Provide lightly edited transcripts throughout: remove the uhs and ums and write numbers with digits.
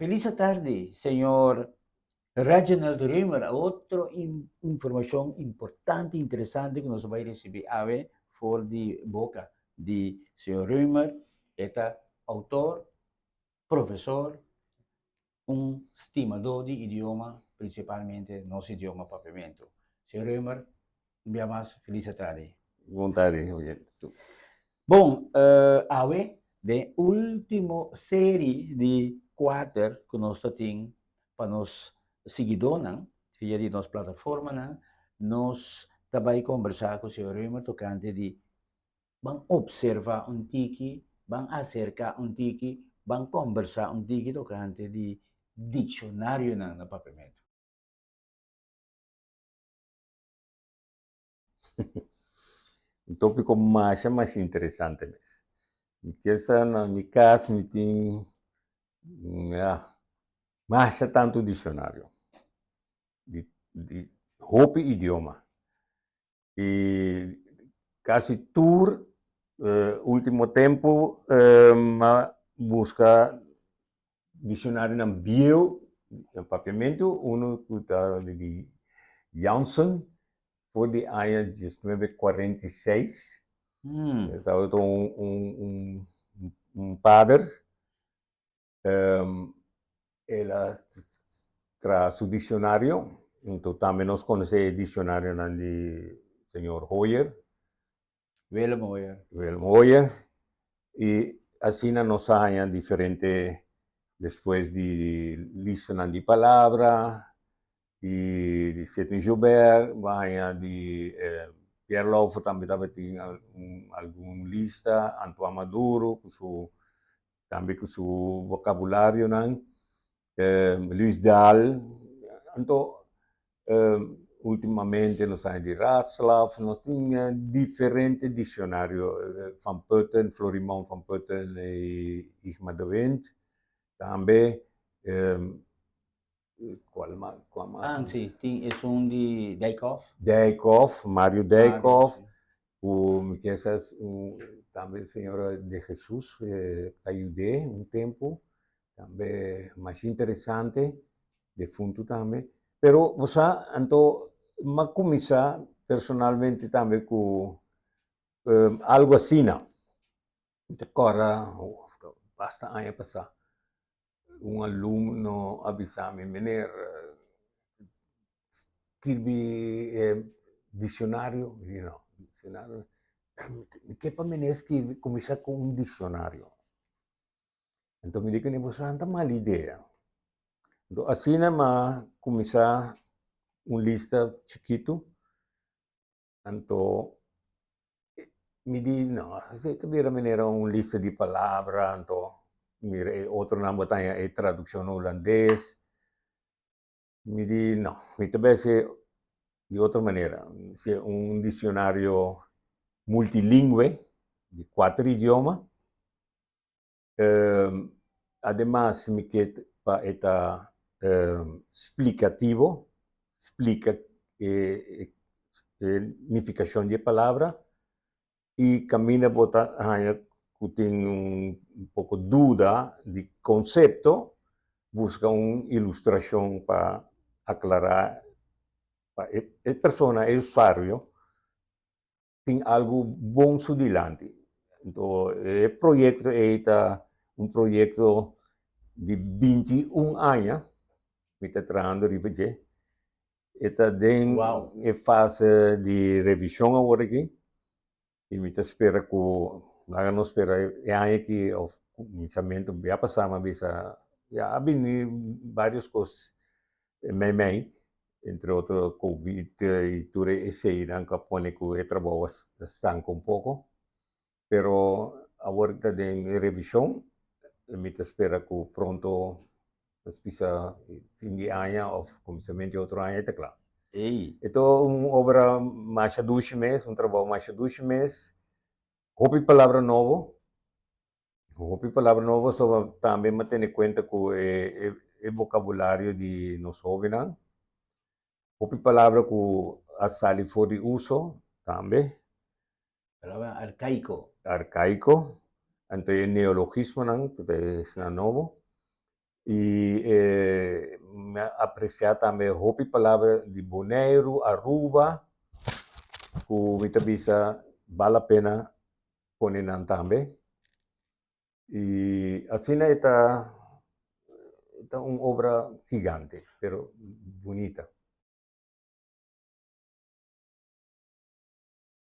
Feliz tarde, señor Reginald Rimmer. Otra información importante, interesante que nos va a recibir a ver por de boca de señor Rimmer. Este autor, profesor, un estimador de idioma, principalmente nuestro idioma papiamento. Señor Rimmer, un día más, feliz tarde. Vontade, oye, tu. Bom, a ver, de última série de quatro que nós temos para nos seguidores, via de nossa plataforma, nós também conversar com o senhor Rima tocante de vamos observar um tiki, vamos acercar um tiki, vamos conversar um tiki tocante de dicionário na papamento. Um tópico mais interessante mesmo. Que essa, na minha casa, me tem mais tanto dicionário de roupa e idioma. E quase tur, último tempo, busca dicionário na bio, no papiamento, uno de Janssen, foi de ano 1946. Estava um padre, ela traz o dicionário, então também nós conhecemos o dicionário de senhor Hoyer, Willem Hoyer, e assim nós saímos diferente, depois de lista de palavra, de Seton Gilbert, vai de Pierre Louvre também tem alguma lista, Antoine Maduro, também com seu vocabulário, Luís Dahl, então, ultimamente nós temos de Ratzlaff, nós tínhamos diferentes dicionários, Van Putten, Florimond Van Putten e Igmar de Wind, também, qual mais? Sim, tem esse de Dijkhoff, Mário Dijkhoff, também Senhora de Jesus, ajudei tempo, também mais interessante, defunto também. Pero você, então, mas começar personalmente também com algo assim, não? Agora, basta ano passar, aluno avisar-me, menino, escrevi dicionário, dicionário, que para mim escrever, começar com um dicionário. Então me digo que você não tem mal ideia. Então assim mas começar uma lista chiquito, então me diz não, você também maneira uma lista de palavras, então mira outro nome é tradução holandês, me diz não, me também se de outra maneira, se um dicionário multilingüe, de 4 idiomas. Además, me queda para explicativo, explica significação de palavra e camina botar que tem pouco dúvida de conceito, busca uma ilustração para aclarar para a pessoa, o usuário, tem algo bom adiante. Então, o projeto é um projeto de 21 anos, que está trabalhando aqui. Está em fase de revisão agora aqui. E me espera que, não espera, é ano que o começamento vai passar, mas já há várias coisas, meio, entre outros, Covid e tudo isso aí, que põe que o trabalho estanca um pouco. Pero agora está em revisão, me espera que pronto, precisa fim de ano ou começamento de outro ano, está claro. Então, uma obra mais de 2 meses, um trabalho mais de 2 meses, roupa e palavra novo, só também me ter em conta que o vocabulário de nós jovens, roupa e palavra que a sali for de uso, também. Palavra arcaico. Arcaico, então o neologismo, que é novo. E me apreciar também hopi palavra de Bonaire, Aruba, que mita bisa vale a pena poner também. E assim está uma obra gigante, pero bonita.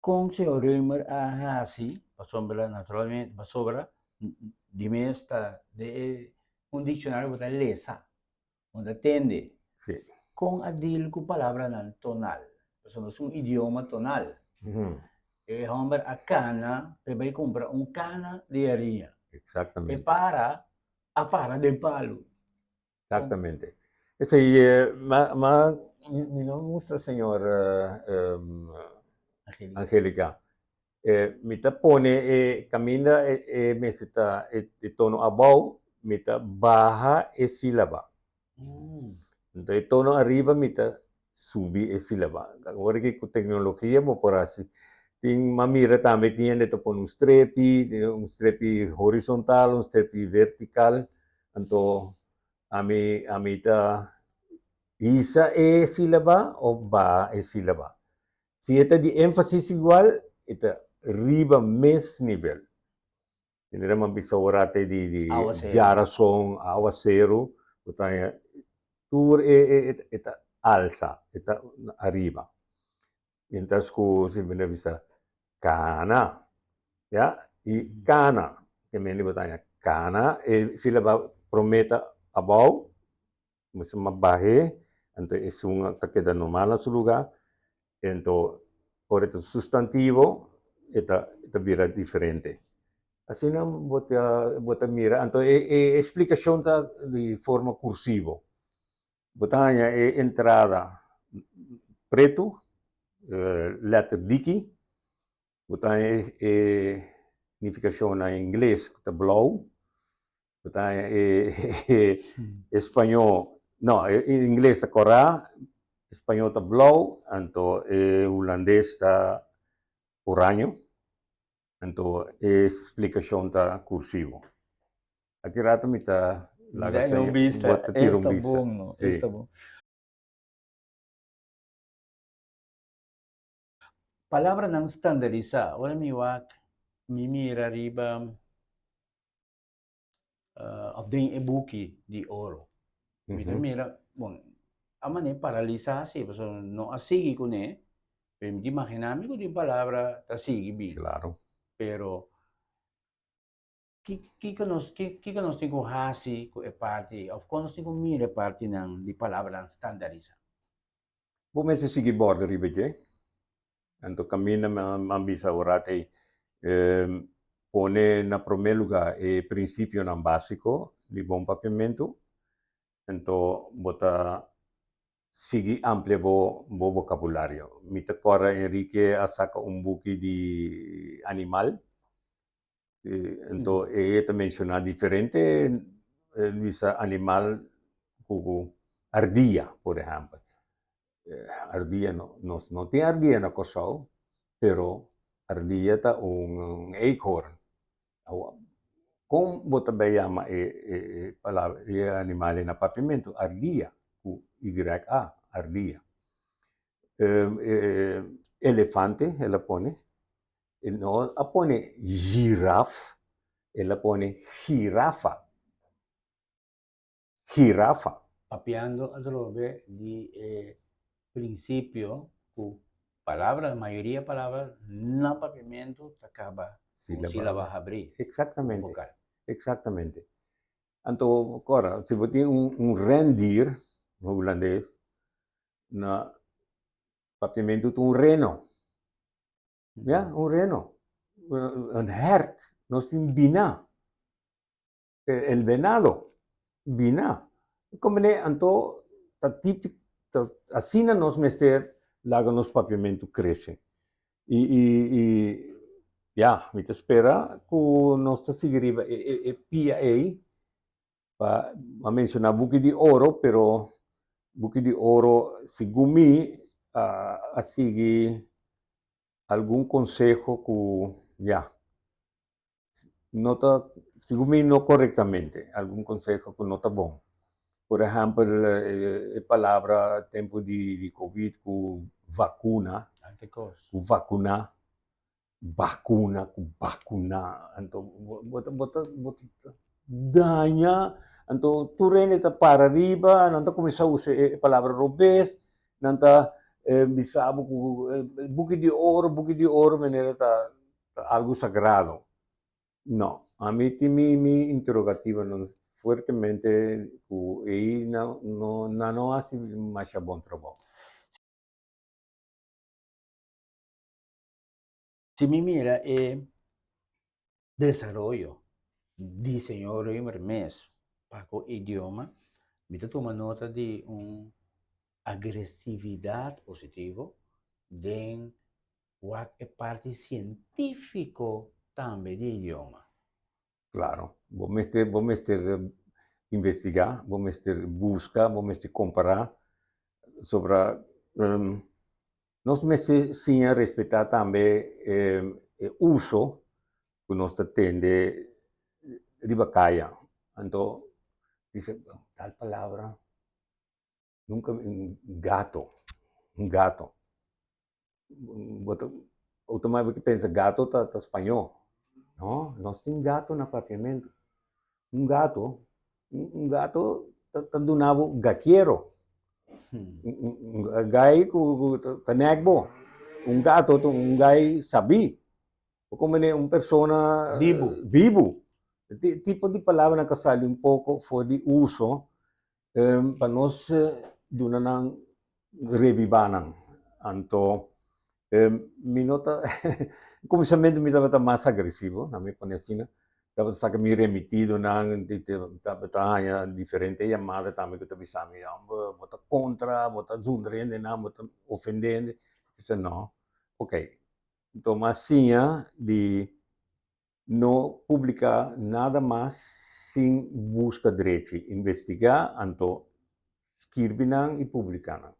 Kung si Orimer Ahasi, pasombra naturalmente, pasobra, di mesta de un diccionario bota lesa, onde tende, Sí. con adil ku palabra nan tonal. Somos un idioma tonal. Uhum. E hombre a cana, te vai comprar un cana de harina. E Exatamente. a para de palo. Exatamente. Esse aí, mas me não mostra, senhor Angelica. Angélica. Mita pone camina mesita tono abaw, mita baja sílaba. Então, tono arriba, mita subi sílaba. Agora que com tecnologia, mo por assim. Tem mamira também tinha neto por um strepi horizontal, um strepi vertical. Então, a mita isa sílaba ou ba sílaba. Se esta de ênfasis igual, esta riba mes nível. Hindi naman bisa orate di Aguacero. jarasong, aguacero, utaya, tur ita alza, ita arriba. Mientras que si viene bisa cana, ya, y cana, que me ni butanya cana, sila ba prometa abaw, mas mabahe, anto isunga takeda normal sa lugar, ento por ito sustantivo, ita bira diferente. Así na bota mira, anto explicación ta de forma cursivo. Botanya entrada preto, letter diki, botanya significación na inglês ta blauw, botanya espanhol, no, in inglês ta corá, espanhol ta blauw, anto holandês ta oranho, anto explicación ta cursivo. Aqui rato mita laga Dai, non vista, bota tirong esta bisa. bom, no? Sí. Esta bom. Palabra ng standardisa, wala miwak, mimira riba of the ebuki di oro. Mira, mira, bon, amane paralisasi, so no asigi ko ne, di makinami ko di palabra tasigi bi. Claro. Pero kikanos ko hasi ko e parti, of course ko mire parti ng di palabra ng standardisa. Bom, esse seguir borda ribeje. Anto camina mambisa orate pone na primeiro lugar princípio não básico de bom papiamento. Então bota seguir amplia bo vocabulário. Mita cora Enrique a saca buki de animal. Então te mencionar diferente visa animal como ardilla, por exemplo. Ardilla no tiene ardilla na Cosao, pero ardilla ta un acorn. Kung bota bayama palabra animale na papimento, ardilla, Y-A, ardilla. Elefante, ela pone. No, pone giraffe, ela pone girafa. Girafa. Papiando adrobe di principio ku palabra, mayoría palabras, na papiamento acaba sílaba abrir. Exactamente. Vocal. Exactamente. Anto, ora, se você tem um rendier, no holandês, na papiamento tem um reno. Ja, un reno. Un hert. Nós temos bina. El venado. Bina. Como ne, anto, ta típico, assim nós mester, laga nos papiamento cresce. Ja, me te espera que nós ta sigriba pia pa mencionar buki di oro, pero buki di oro si gumi a sigi algum consejo que, ya, nota, segundo me, não corretamente. Algum consejo que não está bom. Por exemplo, a palavra tempo de Covid com vacuna, Tante cose. com vacunar, vacuna, com vacunar. Então, bota danha. Então, tu rende para arriba, não está começar a usar a palavra robês, não está bisabo com buque de ouro, maneira tá algo sagrado. No, a mí mi interrogativa non fuertemente e non ha mais buon trabalho. Si mi mira desarrollo, diseño mes para o idioma, me toma nota de agressividade positivo, de qualche parte científico também de idioma. Claro, vou mestre investigar, vou mestre buscar, vou mestre comparar sobre nós mestre sim respeitar também o uso que nós tende ribacaia. Então, dice tal palavra nunca un gato. Automaticamente pensa gato tá espanhol. Não, nós tem gato na apartamento. Um gato tá donavo gatiero. Gai tá negbo. Gato um gai sabi. Como uma persona vivo. Tipo de palavra que sai um pouco fora de uso para nós dunanang revivanang. Anto mi nota comincialmente mi estava mais agressivo, na minha palestina, estava saca mi remitido nang estava diferente chamada também que estava sabe, bota contra, bota zundrende, não, bota ofendendo, disse não, ok, então mas sim de não publicar nada mais sem busca direito, investigar, anto escrever e publicar.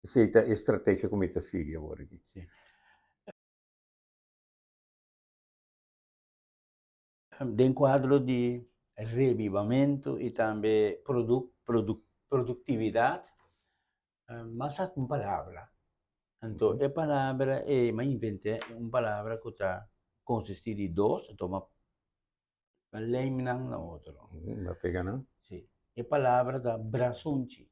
Essa é a estratégia como está sigue agora aqui. Sì. Del quadro di revivamento e também produtividade, mas há uma palavra. Então, a palavra é, mas inventei uma palavra que está consiste de dois, então, uma lembram na outra. Vai pegar, não? Sim. A palavra da braçunchi.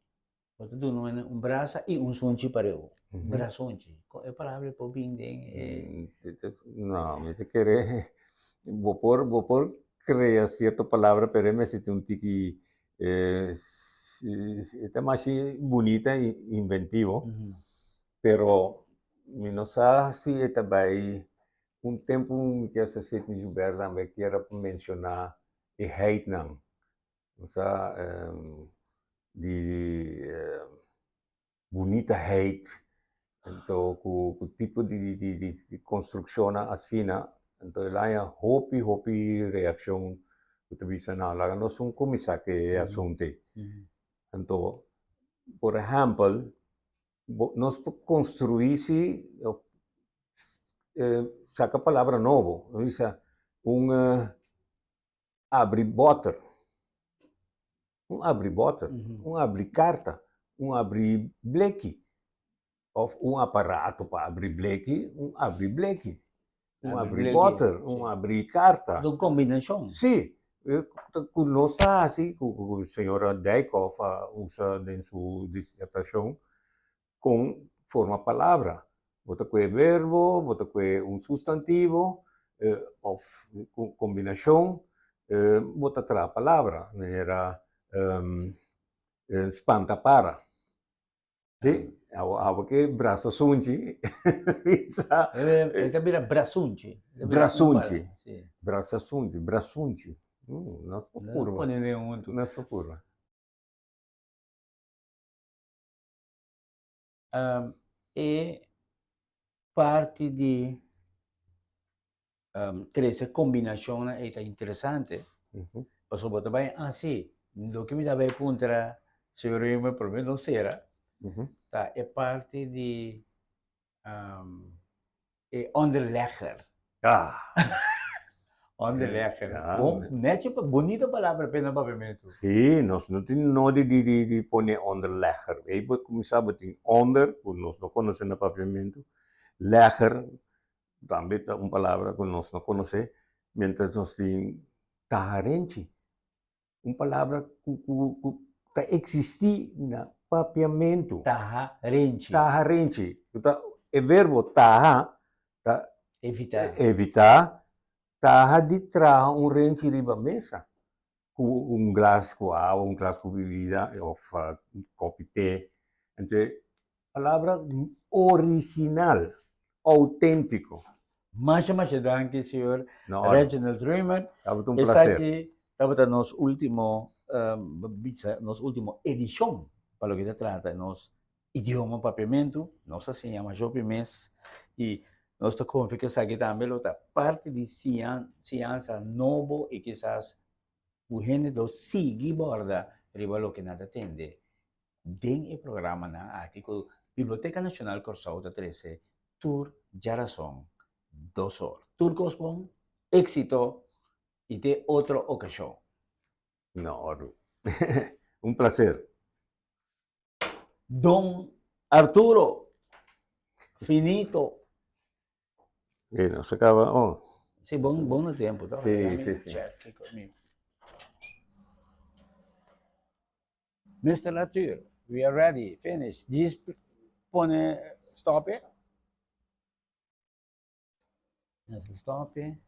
Você tem um braço e um sunchi para o. Braçunchi. A palavra para bem não, me te querer vou por criar certa palavra para mim se tem tiki é mais bonita e inventivo, pero me não sabe se é também tempo que essa sete Gilberto também quero mencionar e hate não, sa de bonita hate. Então, com o tipo de construção assim, então lá é hopi reação que tu bisa na lá nós um começar que é assunto. Então, por exemplo, nós construísse saca a palavra novo, nós abre botter, abre carta, abre bleque. Of aparato para abrir bleque, abre bleque, abre botter, abre carta. Do combinação. Sim, conosco assim, o senhor Dykhoff usa em sua dissertação com forma palavra. Bota com verbo, bota com substantivo, of combinação, bota tra palavra, era espanta para. Sì, che braço sunci. Capire brasunci. Brasunci. Sì. Brasunci. Non sto curva. Non sto curva. E parte di essa combinação é interessante. Passou bota bem, sim, do que me dava punto era se eu me problema não será. Tá, é parte de é onderlegger. On the lecher. Ah, Medyo bonito palavra pinapapimento. sí, nós não tem nada de poner onder lecher. Aí pode começar a ter onder, que nós não conhecemos no papiamento. Lecher, também é uma palavra que nós não conhecemos. Mientras nós temos taharenchi, uma palavra que existe no papiamento. Taharenchi. Taharenchi. É verbo taha, Evitar. taha de traga renchi riba mesa. Glass com água, glass com bebida, ou copo té. Então, palavra original, autêntico. Masha danke, senhor Não, Reginald Riemann. estava um Essa prazer. aqui estava nos último edição para o que se trata nos idioma papiamento, nós assim chama Jopi Mês, e nós estamos que essa aqui também outra parte de ciência novo e quizás o gênero sigue borda riba lo que nada atende. Den o programa na artigo Biblioteca Nacional Corsauta 13, Tour Jarason, 2 horas. Tour Cospon, éxito y de otra ocasión. No, un placer. Don Arturo, finito. Bueno, se acaba. Oh. Sí, buen tiempo. Sí. Mr. Latour, we are ready. Finish. Just stop it. Let's stop it.